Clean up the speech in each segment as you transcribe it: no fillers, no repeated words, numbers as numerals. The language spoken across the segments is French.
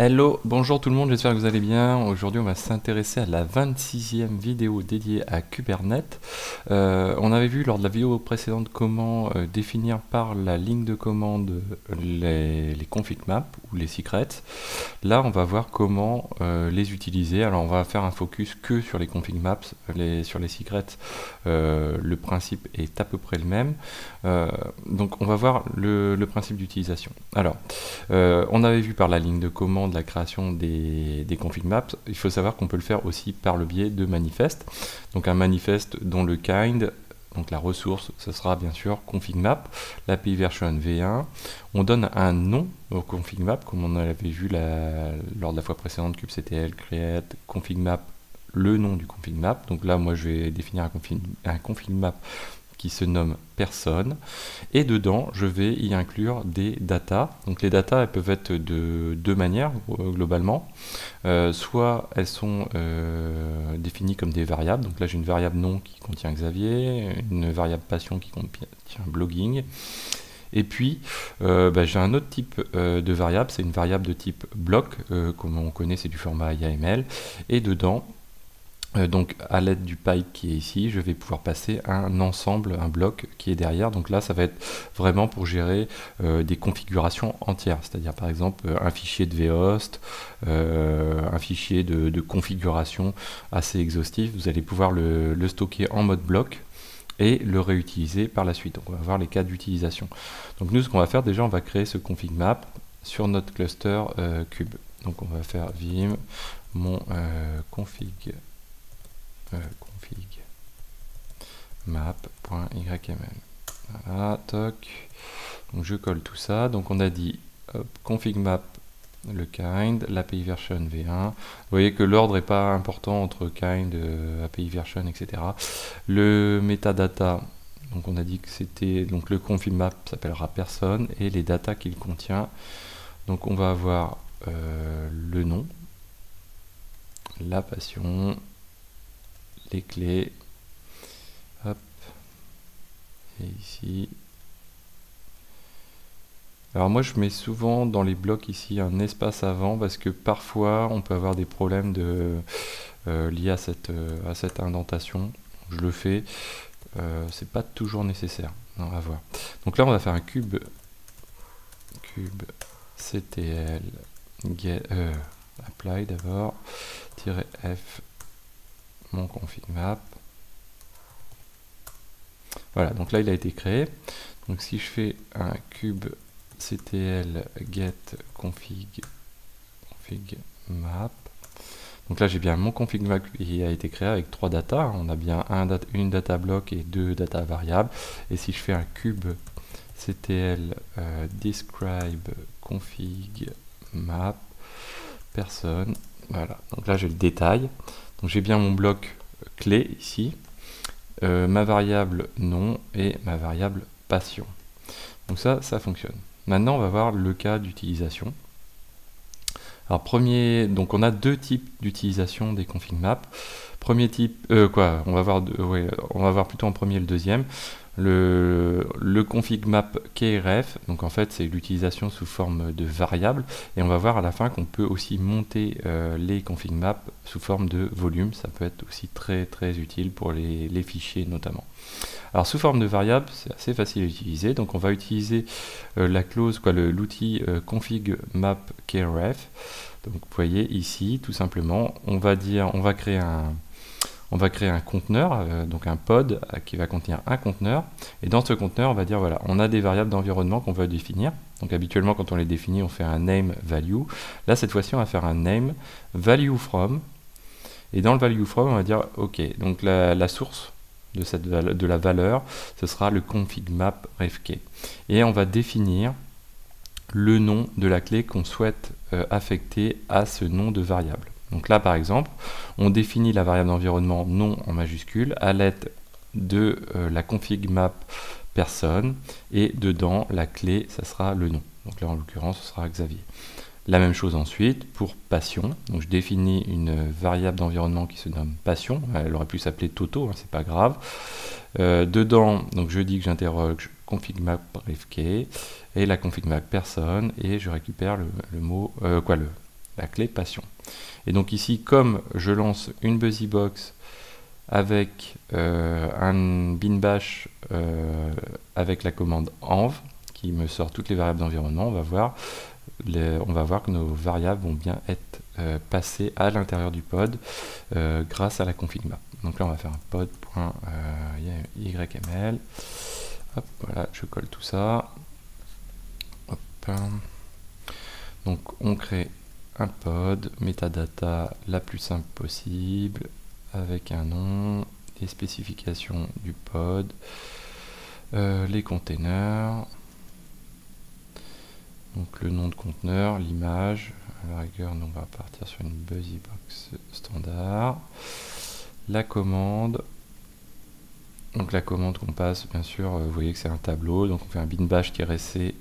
Hello, bonjour tout le monde, j'espère que vous allez bien. Aujourd'hui, on va s'intéresser à la 26e vidéo dédiée à Kubernetes. On avait vu lors de la vidéo précédente comment définir par la ligne de commande les config maps ou les secrets. Là, on va voir comment les utiliser. Alors, on va faire un focus que sur les config maps, sur les secrets. Le principe est à peu près le même. Donc, on va voir le principe d'utilisation. Alors, on avait vu par la ligne de commande la création des config maps. Il faut savoir qu'on peut le faire aussi par le biais de manifestes. Donc un manifeste dont le kind, donc la ressource, ce sera bien sûr config map, l'API version v1. On donne un nom au config map, comme on avait vu lors de la fois précédente, kubectl, create, config map, le nom du config map. Donc là, moi, je vais définir un config map qui se nomme personne, et dedans je vais y inclure des datas. Donc les datas, elles peuvent être de deux manières globalement. Soit elles sont définies comme des variables, donc là j'ai une variable nom qui contient Xavier, une variable passion qui contient blogging, et puis j'ai un autre type de variable, c'est une variable de type bloc, comme on connaît, c'est du format YAML, et dedans donc à l'aide du pipe qui est ici, je vais pouvoir passer un ensemble, un bloc qui est derrière. Donc là, ça va être vraiment pour gérer des configurations entières, c'est-à-dire par exemple un fichier de vhost, un fichier de configuration assez exhaustif. Vous allez pouvoir le stocker en mode bloc et le réutiliser par la suite. Donc on va voir les cas d'utilisation. Donc nous, ce qu'on va faire, déjà, on va créer ce config map sur notre cluster cube. Donc on va faire vim mon config map.yml. Voilà, toc. Donc je colle tout ça. Donc on a dit config map le kind, l'API version v1. Vous voyez que l'ordre n'est pas important entre kind, API version, etc. Le metadata, donc on a dit que c'était, donc le config map s'appellera personne, et les datas qu'il contient. Donc on va avoir le nom, la passion, les clés, hop, et ici. Alors moi je mets souvent dans les blocs ici un espace avant, parce que parfois on peut avoir des problèmes liés à cette indentation. Je le fais, c'est pas toujours nécessaire. On va voir. Donc là on va faire un kubectl get, apply d'abord, -f mon config map. Voilà, donc là il a été créé. Donc si je fais un kubectl get config map, donc là j'ai bien mon config map qui a été créé avec trois datas. On a bien une data block et deux data variables. Et si je fais un kubectl describe config map personne, voilà, donc là j'ai le détail. Donc j'ai bien mon bloc clé ici, ma variable nom et ma variable passion. Donc ça fonctionne. Maintenant on va voir le cas d'utilisation. Alors donc on a deux types d'utilisation des config maps. Premier type, on va voir plutôt en premier le deuxième. Le config map kref, donc en fait c'est l'utilisation sous forme de variable, et on va voir à la fin qu'on peut aussi monter les config maps sous forme de volume. Ça peut être aussi très utile pour les fichiers notamment. Alors sous forme de variable, c'est assez facile à utiliser, donc on va utiliser la clause, l'outil config map kref. Donc vous voyez ici, tout simplement, on va créer un conteneur, donc un pod qui va contenir un conteneur, et dans ce conteneur on va dire voilà, on a des variables d'environnement qu'on veut définir. Donc habituellement quand on les définit on fait un name value. Là cette fois-ci on va faire un name value from, et dans le value from on va dire ok, donc la source de la valeur ce sera le config map refkey, et on va définir le nom de la clé qu'on souhaite affecter à ce nom de variable. Donc là par exemple, on définit la variable d'environnement nom en majuscule à l'aide de la config map personne, et dedans la clé ça sera le nom. Donc là en l'occurrence ce sera Xavier. La même chose ensuite pour passion. Donc je définis une variable d'environnement qui se nomme passion. Elle aurait pu s'appeler Toto, hein, c'est pas grave. Dedans, donc je dis que j'interroge config map refkey et la config map personne, et je récupère le mot la clé passion. Et donc ici, comme je lance une BusyBox avec un bin bash avec la commande env qui me sort toutes les variables d'environnement, on va voir que nos variables vont bien être passées à l'intérieur du pod grâce à la config map. Donc là on va faire un pod.yml. Hop, voilà, je colle tout ça. Hop. Donc on crée un pod, metadata la plus simple possible, avec un nom, les spécifications du pod, les containers, donc le nom de conteneur, l'image, à la rigueur nous on va partir sur une BusyBox standard, la commande, donc la commande qu'on passe bien sûr, vous voyez que c'est un tableau, donc on fait un bin bash-c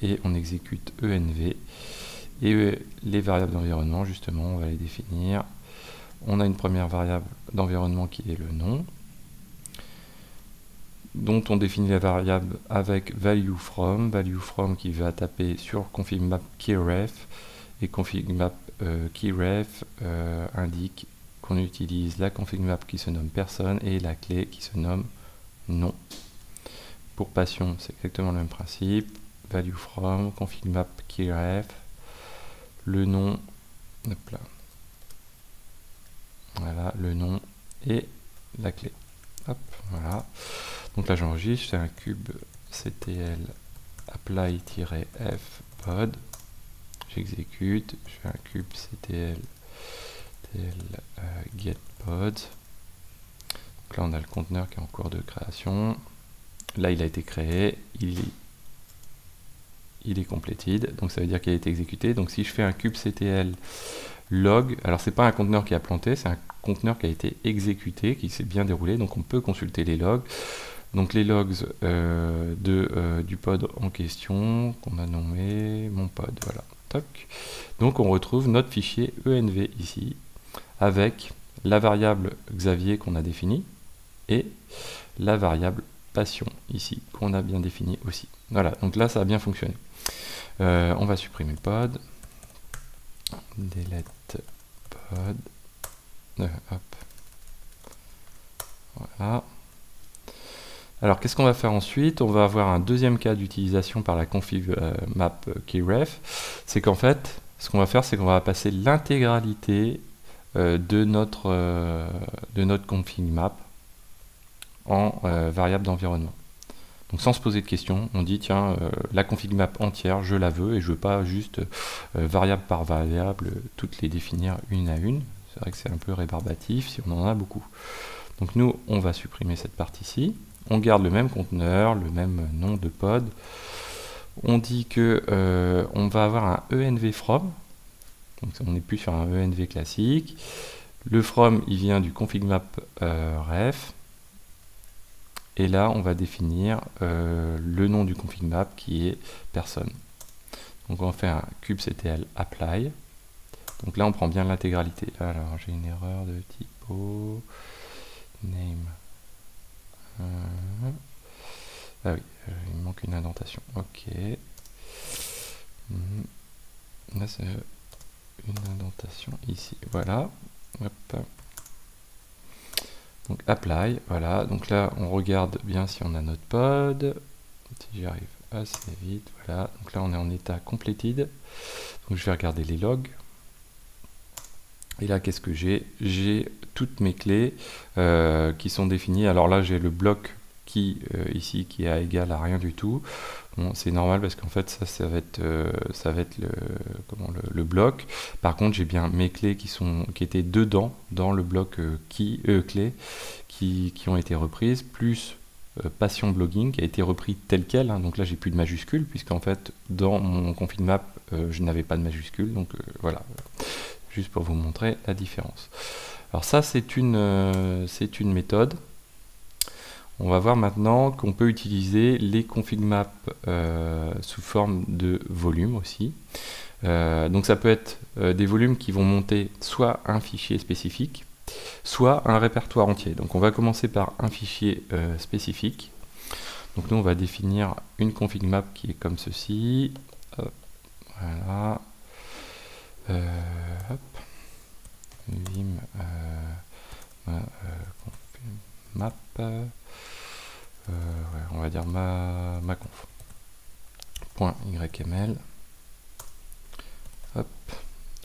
et on exécute env, et les variables d'environnement justement on va les définir. On a une première variable d'environnement qui est le nom, dont on définit la variable avec value from qui va taper sur config map keyref, et config map keyref indique qu'on utilise la config map qui se nomme personne et la clé qui se nomme nom. Pour passion, c'est exactement le même principe, value from, config map keyref, le nom, hop là. Voilà, le nom et la clé. Hop, voilà. Donc là j'enregistre, c'est un cube ctl apply-f pod. J'exécute, je fais un cube ctl get pod. Donc là on a le conteneur qui est en cours de création. Là il a été créé, il est completed, donc ça veut dire qu'il a été exécuté. Donc si je fais un cube ctl log, alors c'est pas un conteneur qui a planté, c'est un conteneur qui a été exécuté, qui s'est bien déroulé, donc on peut consulter les logs. Donc les logs du pod en question, qu'on a nommé mon pod, voilà, toc. Donc on retrouve notre fichier env ici, avec la variable Xavier qu'on a définie, et la variable passion ici, qu'on a bien définie aussi. Voilà, donc là ça a bien fonctionné. On va supprimer le pod. Delete pod. Hop. Voilà. Alors qu'est-ce qu'on va faire ensuite? On va avoir un deuxième cas d'utilisation par la config map keyref. C'est qu'en fait, ce qu'on va faire, c'est qu'on va passer l'intégralité de notre config map en variable d'environnement. Donc sans se poser de questions, on dit tiens, la config map entière, je la veux, et je veux pas juste variable par variable, toutes les définir une à une. C'est vrai que c'est un peu rébarbatif si on en a beaucoup. Donc nous, on va supprimer cette partie-ci. On garde le même conteneur, le même nom de pod. On dit que on va avoir un env from. Donc on n'est plus sur un env classique. Le from, il vient du config map ref. Et là, on va définir le nom du config map qui est personne. Donc on va faire un kubectl apply. Donc là, on prend bien l'intégralité. Alors, j'ai une erreur de typo. Name. Ah oui, il me manque une indentation. Ok. Là, c'est une indentation ici. Voilà. Hop. Donc apply, voilà, donc là on regarde bien si on a notre pod, si j'y arrive assez vite, voilà, donc là on est en état completed, donc je vais regarder les logs, et là qu'est-ce que j'ai? J'ai toutes mes clés qui sont définies. Alors là j'ai le bloc qui ici qui est à égal à rien du tout. Bon, c'est normal parce qu'en fait ça va être le bloc. Par contre j'ai bien mes clés qui étaient dedans dans le bloc clés qui ont été reprises, plus passion blogging qui a été repris tel quel, hein. Donc là j'ai plus de majuscules puisqu'en fait dans mon config map je n'avais pas de majuscules, donc voilà, juste pour vous montrer la différence. Alors ça c'est une méthode. On va voir maintenant qu'on peut utiliser les config maps sous forme de volume aussi. Donc ça peut être des volumes qui vont monter soit un fichier spécifique, soit un répertoire entier. Donc on va commencer par un fichier spécifique. Donc nous on va définir une config map qui est comme ceci. Hop, voilà. hop, vim map, ouais, on va dire ma conf. .yml. Hop.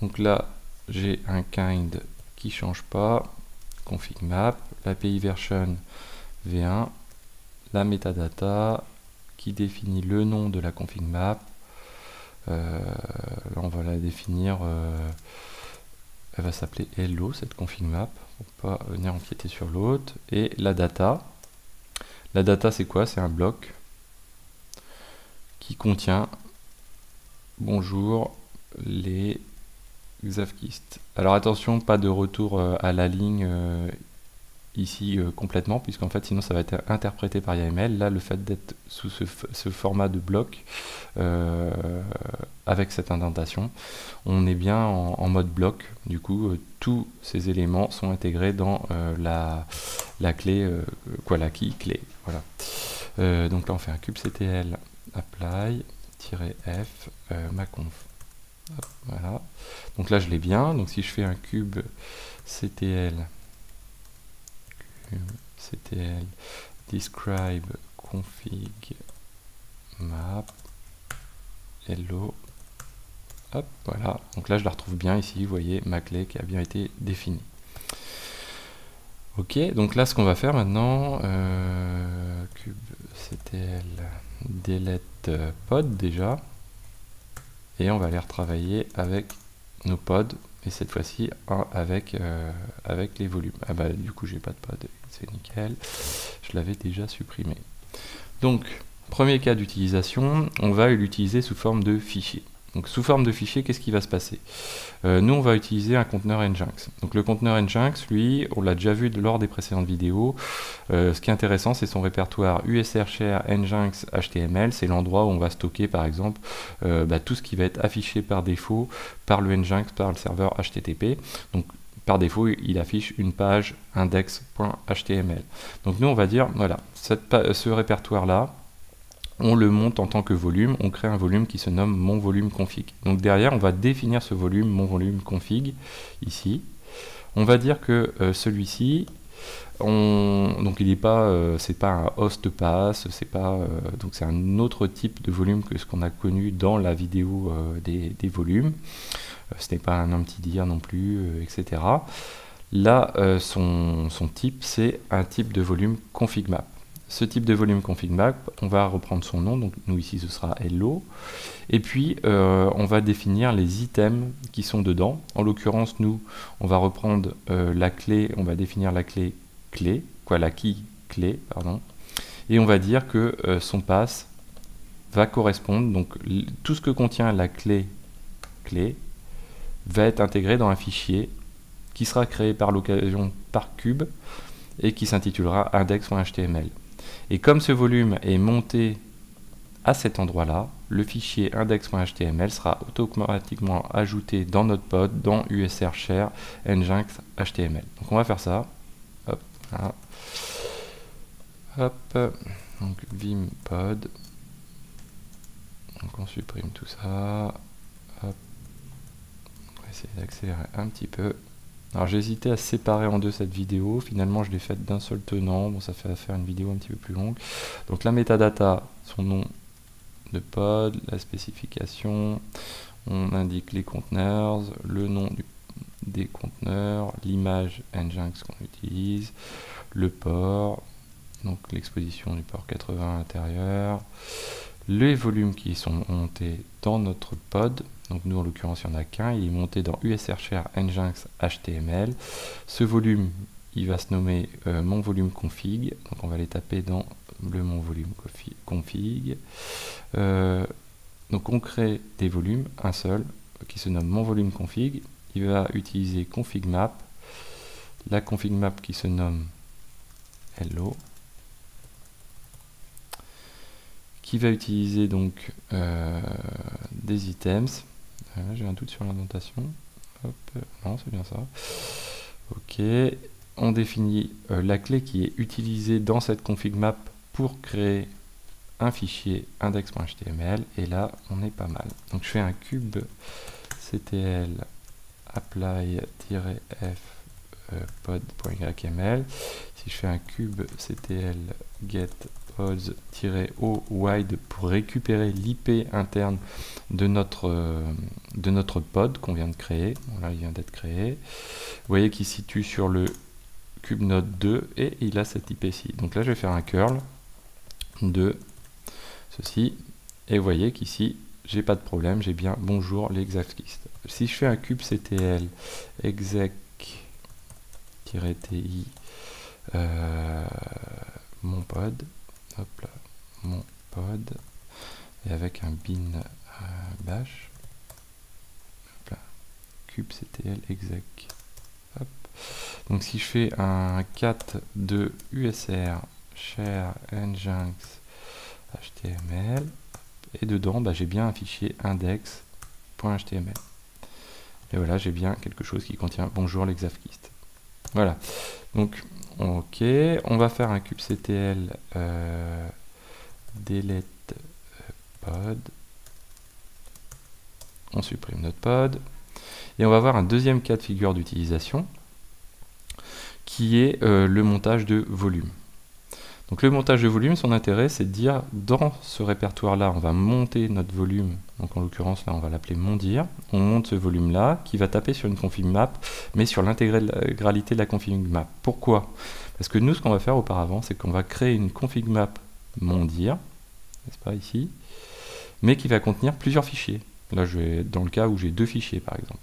Donc là, j'ai un kind qui change pas, config map, l'API version v1, la metadata qui définit le nom de la config map. Là, on va la définir. Elle va s'appeler hello, cette config map, pour pas venir empiéter sur l'autre. Et la data. La data, c'est quoi? C'est un bloc qui contient bonjour les Xavkist. Alors attention, pas de retour à la ligne ici complètement, puisqu'en fait sinon ça va être interprété par YAML. Là, le fait d'être sous ce format de bloc avec cette indentation, on est bien en mode bloc. Du coup, tous ces éléments sont intégrés dans la clé, la key clé. Voilà. Donc là, on fait un kubectl apply-f maconf. Hop, voilà. Donc là, je l'ai bien. Donc si je fais un kubectl describe config map hello. Hop, voilà. Donc là, je la retrouve bien ici. Vous voyez ma clé qui a bien été définie. Ok, donc là, ce qu'on va faire maintenant, kubectl delete pod déjà, et on va aller retravailler avec nos pods, et cette fois-ci avec les volumes. Ah bah du coup j'ai pas de pod, c'est nickel, je l'avais déjà supprimé. Donc premier cas d'utilisation, on va l'utiliser sous forme de fichier. Donc sous forme de fichier, qu'est-ce qui va se passer? Nous, on va utiliser un conteneur Nginx. Donc le conteneur Nginx, lui, on l'a déjà vu lors des précédentes vidéos. Ce qui est intéressant, c'est son répertoire USR-share Nginx HTML. C'est l'endroit où on va stocker, par exemple, tout ce qui va être affiché par défaut par le Nginx, par le serveur HTTP. Donc par défaut, il affiche une page index.html. Donc nous, on va dire, voilà, ce répertoire-là, on le monte en tant que volume, on crée un volume qui se nomme mon volume config. Donc derrière, on va définir ce volume, mon volume config, ici. On va dire que celui-ci, donc il n'est pas, c'est pas un host pass, c'est pas, donc c'est un autre type de volume que ce qu'on a connu dans la vidéo des volumes. Ce n'est pas un empty-dir non plus, etc. Là, son type, c'est un type de volume config map. Ce type de volume config map, on va reprendre son nom, donc nous ici ce sera hello, et puis on va définir les items qui sont dedans. En l'occurrence, nous, on va reprendre la clé, on va définir la clé clé, la key clé, pardon, et on va dire que son pass va correspondre, donc tout ce que contient la clé clé va être intégré dans un fichier qui sera créé par l'occasion par cube et qui s'intitulera index.html. Et comme ce volume est monté à cet endroit-là, le fichier index.html sera automatiquement ajouté dans notre pod, dans USR-share Nginx HTML. Donc on va faire ça. Hop, voilà. Hop, donc vim pod. Donc on supprime tout ça. Hop. On va essayer d'accélérer un petit peu. Alors j'ai hésité à séparer en deux cette vidéo, finalement je l'ai faite d'un seul tenant, bon ça fait faire une vidéo un petit peu plus longue. Donc la metadata, son nom de pod, la spécification, on indique les conteneurs, le nom des conteneurs, l'image Nginx qu'on utilise, le port, donc l'exposition du port 80 à l'intérieur, les volumes qui sont montés dans notre pod. Donc nous en l'occurrence il n'y en a qu'un, il est monté dans USR-share Nginx HTML. Ce volume il va se nommer mon volume config, donc on va les taper dans le mon volume config. Donc on crée des volumes, un seul, qui se nomme mon volume config. Il va utiliser config map, la config map qui se nomme hello, qui va utiliser donc des items. J'ai un doute sur l'indentation. Non, c'est bien ça. Ok. On définit la clé qui est utilisée dans cette config map pour créer un fichier index.html. Et là, on est pas mal. Donc je fais un kubectl apply-f pod.yml. Si je fais un cube ctl get odds-o wide pour récupérer l'IP interne de notre pod qu'on vient de créer. Voilà, il vient d'être créé. Vous voyez qu'il se situe sur le cube node 2 et il a cette IP-ci. Donc là, je vais faire un curl de ceci et vous voyez qu'ici, j'ai pas de problème, j'ai bien bonjour les exafkist. Si je fais un cube ctl exec-ti mon pod, hop là, mon pod, et avec un bin bash, hop là, cube ctl exec. Hop. Donc si je fais un cat de usr share nginx html, et dedans j'ai bien un fichier index.html. Et voilà, j'ai bien quelque chose qui contient bonjour l'exafkist. Voilà. Donc ok, on va faire un kubectl delete pod. On supprime notre pod. Et on va avoir un deuxième cas de figure d'utilisation qui est le montage de volume. Donc le montage de volume, son intérêt, c'est de dire dans ce répertoire-là, on va monter notre volume. Donc en l'occurrence, là, on va l'appeler mondir. On monte ce volume-là qui va taper sur une config map, mais sur l'intégralité de la config map. Pourquoi? Parce que nous, ce qu'on va faire auparavant, c'est qu'on va créer une config map mondir, n'est-ce pas, ici, mais qui va contenir plusieurs fichiers. Là, je vais dans le cas où j'ai 2 fichiers, par exemple.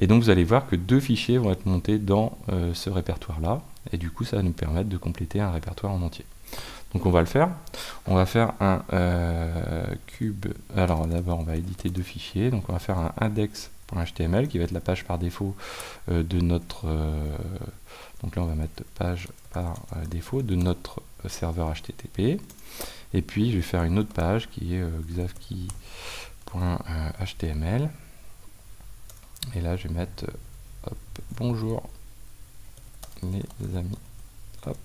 Et donc, vous allez voir que 2 fichiers vont être montés dans ce répertoire-là. Et du coup, ça va nous permettre de compléter un répertoire en entier. Donc, on va le faire. On va faire un cube. Alors, d'abord, on va éditer 2 fichiers. Donc, on va faire un index.html qui va être la page par défaut de notre... donc là, on va mettre page par défaut de notre serveur HTTP. Et puis, je vais faire une autre page qui est xavki.html. Et là, je vais mettre hop, bonjour les amis. Hop.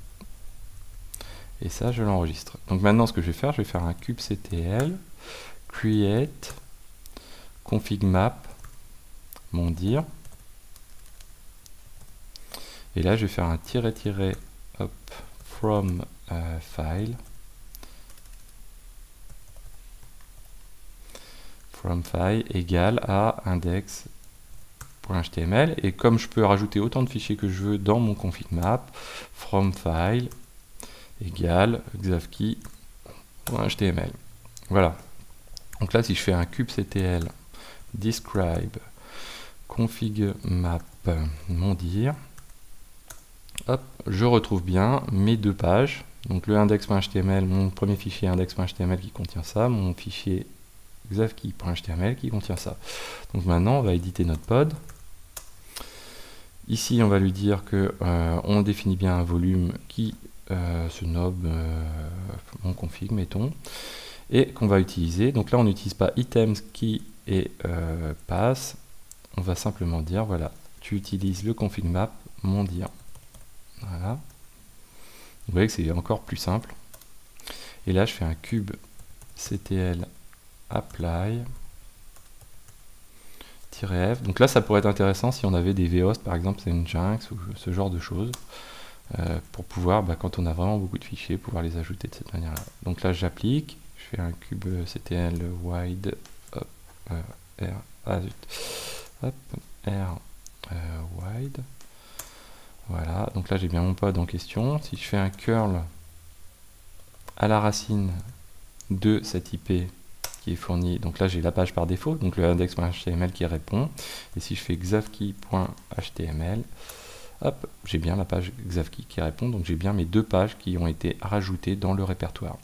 Et ça, je l'enregistre. Donc maintenant, ce que je vais faire un kubectl create config map mondir. Et là, je vais faire un tiret hop, from file. From file égale à index.html, et comme je peux rajouter autant de fichiers que je veux dans mon config map, from file égale xavki.html. Voilà. Donc là, si je fais un kubectl describe config map mondir, hop, je retrouve bien mes 2 pages. Donc le index.html, mon premier fichier index.html qui contient ça, mon fichier xavki.html qui contient ça. Donc maintenant, on va éditer notre pod. Ici, on va lui dire que on définit bien un volume qui se nomme mon config, mettons, et qu'on va utiliser. Donc là, on n'utilise pas items qui et pass. On va simplement dire, voilà, tu utilises le config map mondir. Voilà. Vous voyez que c'est encore plus simple. Et là, je fais un cube ctl apply -f. Donc là, ça pourrait être intéressant si on avait des vhost, par exemple, c'est une Nginx ou ce genre de choses, pour pouvoir, quand on a vraiment beaucoup de fichiers, pouvoir les ajouter de cette manière-là. Donc là, j'applique, je fais un cube ctl wide hop, wide. Voilà, donc là j'ai bien mon pod en question. Si je fais un curl à la racine de cette IP qui est fournie, donc là j'ai la page par défaut, donc le index.html qui répond, et si je fais xavki.html, hop, j'ai bien la page xavki qui répond, donc j'ai bien mes 2 pages qui ont été rajoutées dans le répertoire.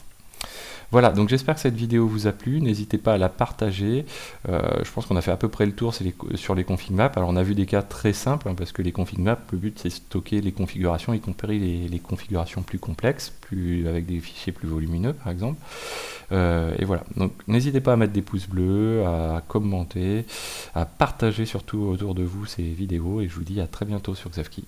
Voilà, donc j'espère que cette vidéo vous a plu, n'hésitez pas à la partager. Je pense qu'on a fait à peu près le tour sur les config maps. Alors on a vu des cas très simples, parce que les config maps, le but c'est stocker les configurations, y compris les configurations plus complexes, avec des fichiers plus volumineux par exemple. Et voilà, donc n'hésitez pas à mettre des pouces bleus, à commenter, à partager surtout autour de vous ces vidéos, et je vous dis à très bientôt sur Xavki.